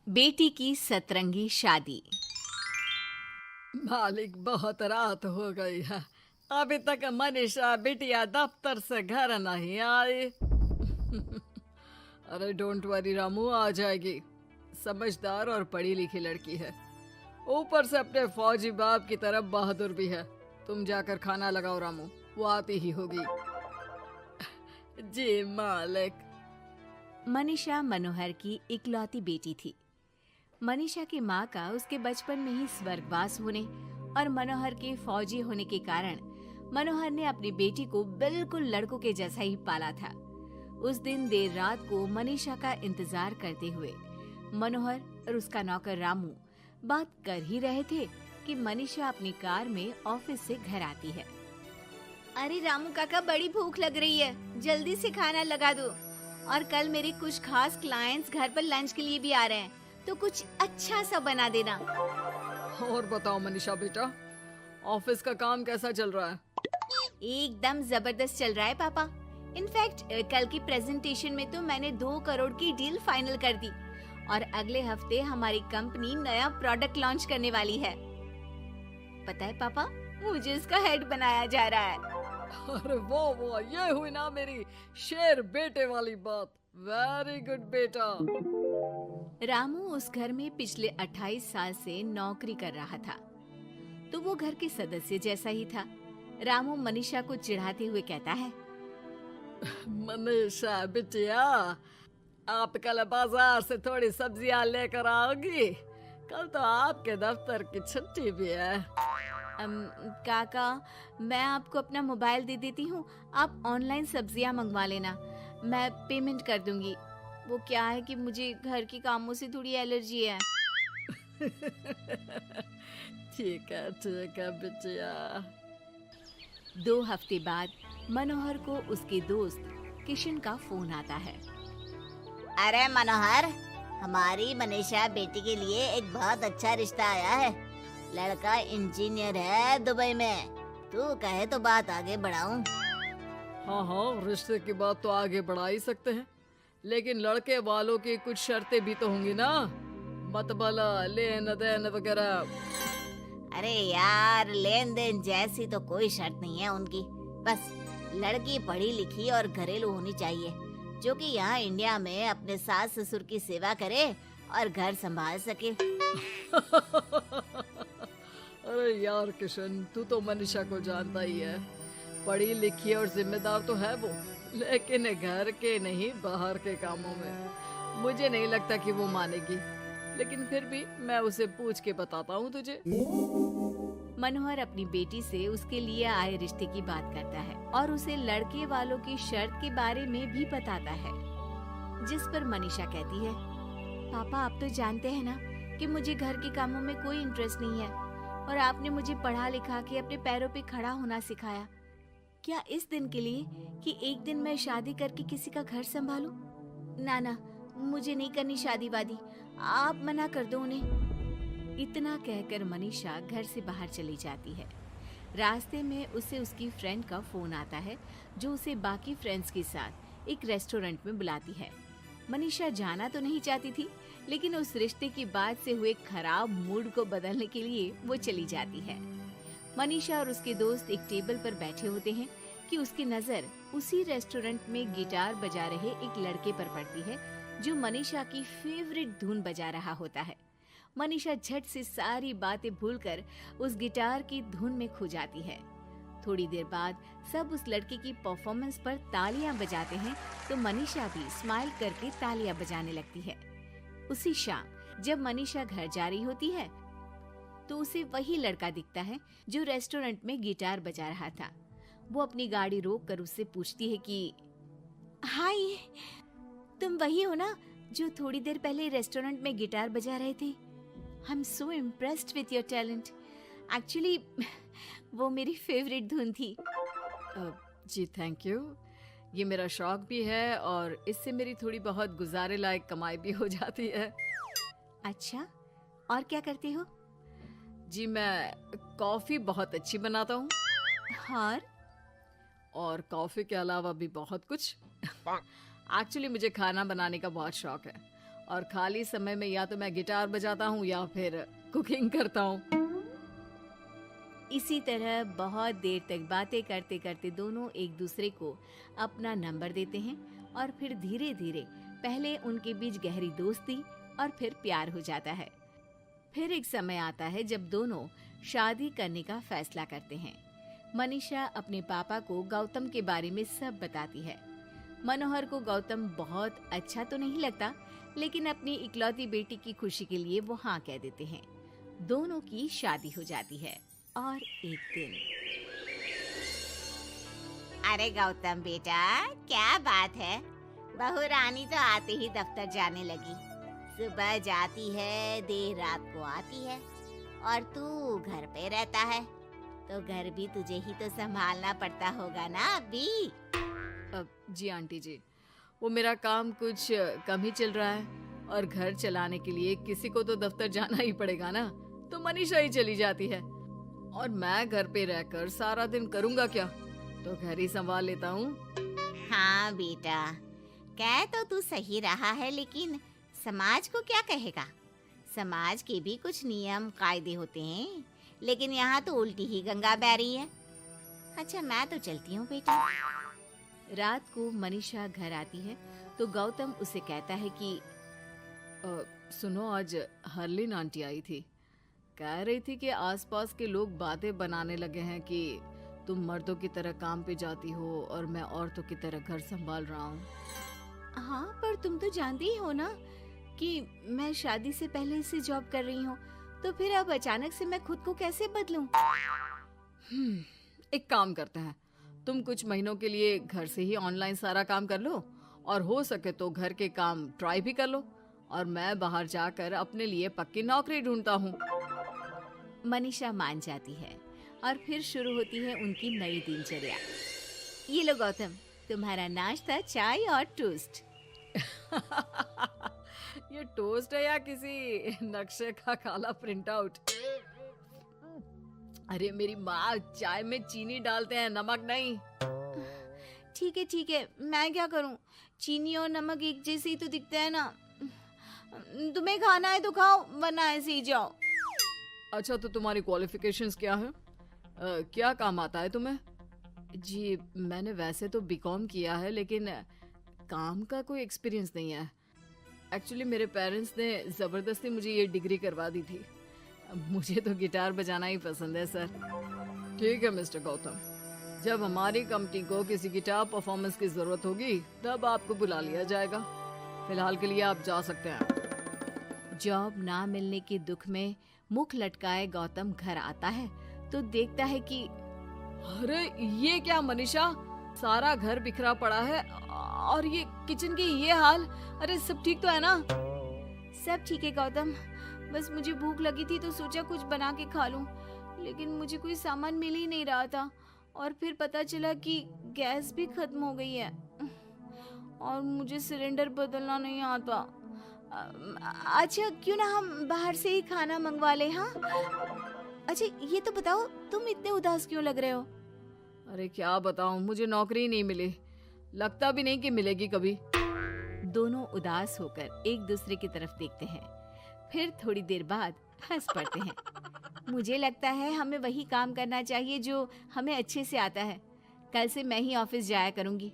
बेटी की सतरंगी शादी। मालिक, बहुत रात हो गई है। अभी तक मनीषा बिटिया दफ्तर से घर नहीं आई। अरे डोंट वरी रामू, आ जाएगी। समझदार और पढ़ी लिखी लड़की है, ऊपर से अपने फौजी बाप की तरफ बहादुर भी है। तुम जाकर खाना लगाओ रामू, वो आती ही होगी। जी मालिक। मनीषा मनोहर की इकलौती बेटी थी। मनीषा की माँ का उसके बचपन में ही स्वर्गवास होने और मनोहर के फौजी होने के कारण मनोहर ने अपनी बेटी को बिल्कुल लड़कों के जैसा ही पाला था। उस दिन देर रात को मनीषा का इंतजार करते हुए मनोहर और उसका नौकर रामू बात कर ही रहे थे कि मनीषा अपनी कार में ऑफिस से घर आती है। अरे रामू काका, बड़ी भूख लग रही है, जल्दी से खाना लगा दो। और कल मेरे कुछ खास क्लाइंट्स घर पर लंच के लिए भी आ रहे हैं, तो कुछ अच्छा सा बना देना। और बताओ मनीषा बेटा, ऑफिस का काम कैसा चल रहा है? एकदम जबरदस्त चल रहा है पापा। इनफैक्ट कल की प्रेजेंटेशन में तो मैंने 2 करोड़ की डील फाइनल कर दी और अगले हफ्ते हमारी कंपनी नया प्रोडक्ट लॉन्च करने वाली है। पता है पापा, मुझे इसका हेड बनाया जा रहा है। अरे वो ये हुई ना मेरी शेर बेटे वाली बात। वेरी गुड बेटा। रामू उस घर में पिछले 28 साल से नौकरी कर रहा था, तो वो घर के सदस्य जैसा ही था। रामू मनीषा को चिढ़ाते हुए कहता है, मनीषा बिटिया, आप कल बाजार से थोड़ी सब्जियां लेकर आओगी? कल तो आपके दफ्तर की छुट्टी भी है। काका, मैं आपको अपना मोबाइल दे देती हूँ, आप ऑनलाइन सब्जियाँ मंगवा लेना, मैं पेमेंट कर दूंगी। वो क्या है कि मुझे घर के कामों से थोड़ी एलर्जी है। ठीक है बिटिया। 2 हफ्ते बाद मनोहर को उसके दोस्त किशन का फोन आता है। अरे मनोहर, हमारी मनीषा बेटी के लिए एक बहुत अच्छा रिश्ता आया है। लड़का इंजीनियर है दुबई में। तू कहे तो बात आगे बढ़ाऊं? हाँ, रिश्ते की बात तो आगे बढ़ा ही सकते हैं, लेकिन लड़के वालों की कुछ शर्तें भी तो होंगी ना, मतबला, लेन देन वगैरह। अरे यार, लेन देन जैसी तो कोई शर्त नहीं है उनकी। बस लड़की पढ़ी लिखी और घरेलू होनी चाहिए, जो कि यहाँ इंडिया में अपने सास ससुर की सेवा करे और घर संभाल सके। अरे यार किशन, तू तो मनीषा को जानता ही है। पढ़ी लिखी और जिम्मेदार तो है वो, लेकिन घर के नहीं बाहर के कामों में मुझे नहीं लगता कि वो मानेगी। लेकिन फिर भी मैं उसे पूछ के बताता हूँ तुझे। मनोहर अपनी बेटी से उसके लिए आए रिश्ते की बात करता है और उसे लड़के वालों की शर्त के बारे में भी बताता है, जिस पर मनीषा कहती है, पापा आप तो जानते हैं ना कि मुझे घर के कामों में कोई इंटरेस्ट नहीं है और आपने मुझे पढ़ा लिखा के अपने पैरों पे खड़ा होना सिखाया। क्या इस दिन के लिए कि एक दिन मैं शादी करके किसी का घर संभालूं? ना, मुझे नहीं करनी शादी वादी, आप मना कर दो उन्हें। इतना कहकर मनीषा घर से बाहर चली जाती है। रास्ते में उसे उसकी फ्रेंड का फोन आता है, जो उसे बाकी फ्रेंड्स के साथ एक रेस्टोरेंट में बुलाती है। मनीषा जाना तो नहीं चाहती थी, लेकिन उस रिश्ते की बात से हुए खराब मूड को बदलने के लिए वो चली जाती है। मनीषा और उसके दोस्त एक टेबल पर बैठे होते हैं कि उसकी नजर उसी रेस्टोरेंट में गिटार बजा रहे एक लड़के पर पड़ती है, जो मनीषा की फेवरेट धुन बजा रहा होता है। मनीषा झट से सारी बातें भूलकर उस गिटार की धुन में खो जाती है। थोड़ी देर बाद सब उस लड़के की परफॉर्मेंस पर तालियां बजाते हैं, तो मनीषा भी स्माइल करके तालियां बजाने लगती है। उसी शाम जब मनीषा घर जा रही होती है, तो उसे वही लड़का दिखता है जो रेस्टोरेंट में गिटार बजा रहा था। वो अपनी गाड़ी रोक कर उससे पूछती है कि हाय, तुम वही हो ना जो थोड़ी देर पहले रेस्टोरेंट में गिटार बजा रहे थे? I am so impressed with your talent. Actually वो मेरी फेवरेट धुन थी। जी थैंक यू। ये मेरा शौक भी है और इससे मेरी थोड़ी बहुत गुजारे लायक कमाई भी हो जाती है। अच्छा, और क्या करते हो? जी मैं कॉफ़ी बहुत अच्छी बनाता हूँ। और कॉफ़ी के अलावा भी बहुत कुछ। एक्चुअली मुझे खाना बनाने का बहुत शौक है और खाली समय में या तो मैं गिटार बजाता हूँ या फिर कुकिंग करता हूँ। इसी तरह बहुत देर तक बातें करते करते दोनों एक दूसरे को अपना नंबर देते हैं और फिर धीरे धीरे पहले उनके बीच गहरी दोस्ती और फिर प्यार हो जाता है। फिर एक समय आता है जब दोनों शादी करने का फैसला करते हैं। मनीषा अपने पापा को गौतम के बारे में सब बताती है। मनोहर को गौतम बहुत अच्छा तो नहीं लगता, लेकिन अपनी इकलौती बेटी की खुशी के लिए वो हाँ कह देते हैं। दोनों की शादी हो जाती है। और एक दिन, अरे गौतम बेटा, क्या बात है, बहू रानी तो आते ही दफ्तर जाने लगी। सुबह जाती है, देर रात को आती है, और तू घर पे रहता है, तो घर भी तुझे ही तो संभालना पड़ता होगा ना अभी। जी आंटी जी, वो मेरा काम कुछ कम ही चल रहा है और घर चलाने के लिए किसी को तो दफ्तर जाना ही पड़ेगा ना, तो मनीषा ही चली जाती है और मैं घर पे रहकर सारा दिन करूँगा क्या, तो घर ही संभाल लेता हूँ। हाँ बेटा, कह तो तू सही रहा है, लेकिन समाज को क्या कहेगा? समाज के भी कुछ नियम कायदे होते हैं, लेकिन यहाँ तो उल्टी ही गंगा बह रही है। अच्छा, मैं तो चलती हूँ बेटा। रात को मनीषा घर आती है तो गौतम उसे कहता है कि सुनो, आज हरलीन आंटी आई थी, कह रही थी कि आसपास के लोग बातें बनाने लगे हैं कि तुम मर्दों की तरह काम पे जाती हो और मैं औरतों की तरह घर संभाल रहा हूँ। हाँ, पर तुम तो जानती ही हो ना कि मैं शादी से पहले से जॉब कर रही हूँ, तो फिर अब अचानक से मैं खुद को कैसे बदलूं? एक काम करते हैं, तुम कुछ महीनों के लिए घर से ही ऑनलाइन सारा काम कर लो और हो सके तो घर के काम ट्राई भी कर लो, और मैं बाहर जाकर अपने लिए पक्की नौकरी ढूंढता हूँ। मनीषा मान जाती है और फिर शुरू होती है उनकी नई दिनचर्या। ये लो गौतम, तुम्हारा नाश्ता, चाय और टोस्ट। ये टोस्ट है या किसी नक्शे का काला प्रिंट आउट? अरे मेरी माँ, चाय में चीनी डालते हैं, नमक नहीं। ठीक है, मैं क्या करूं? चीनी और नमक एक जैसे ही तो दिखते हैं ना। तुम्हें खाना है तो खाओ, वरना ऐसे ही जाओ। अच्छा, तो तुम्हारी क्वालिफिकेशंस क्या है? क्या काम आता है तुम्हें? जी, मैंने वैसे तो बीकॉम किया है, लेकिन काम का कोई एक्सपीरियंस नहीं है। एक्चुअली मेरे पेरेंट्स ने ज़बरदस्ती मुझे ये डिग्री करवा दी थी। मुझे तो गिटार बजाना ही पसंद है सर। ठीक है मिस्टर गौतम, जब हमारी कंपनी को किसी गिटार परफॉर्मेंस की ज़रूरत होगी तब आपको बुला लिया जाएगा। फिलहाल के लिए आप जा सकते हैं। जॉब ना मिलने के दुख में मुख लटकाए गौतम घर आता है तो देखता है कि अरे ये क्या मनीषा, सारा घर बिखरा पड़ा है और ये किचन की ये हाल। अरे सब ठीक तो है ना? सब ठीक है गौतम, बस मुझे भूख लगी थी तो सोचा कुछ बना के खा लूं, लेकिन मुझे कोई सामान मिल ही नहीं रहा था और फिर पता चला कि गैस भी खत्म हो गई है और मुझे सिलेंडर बदलना नहीं आता। अच्छा, क्यों ना हम बाहर से ही खाना मंगवा ले? हाँ, अच्छा ये तो बताओ, तुम इतने उदास क्यों लग रहे हो? अरे क्या बताऊं, मुझे नौकरी नहीं मिली, लगता भी नहीं कि मिलेगी कभी। दोनों उदास होकर एक दूसरे की तरफ देखते हैं, फिर थोड़ी देर बाद हंस पड़ते हैं। मुझे लगता है हमें वही काम करना चाहिए जो हमें अच्छे से आता है। कल से मैं ही ऑफिस जाया करूंगी।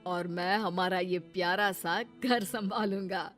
और मैं हमारा ये प्यारा सा घर संभालूंगा।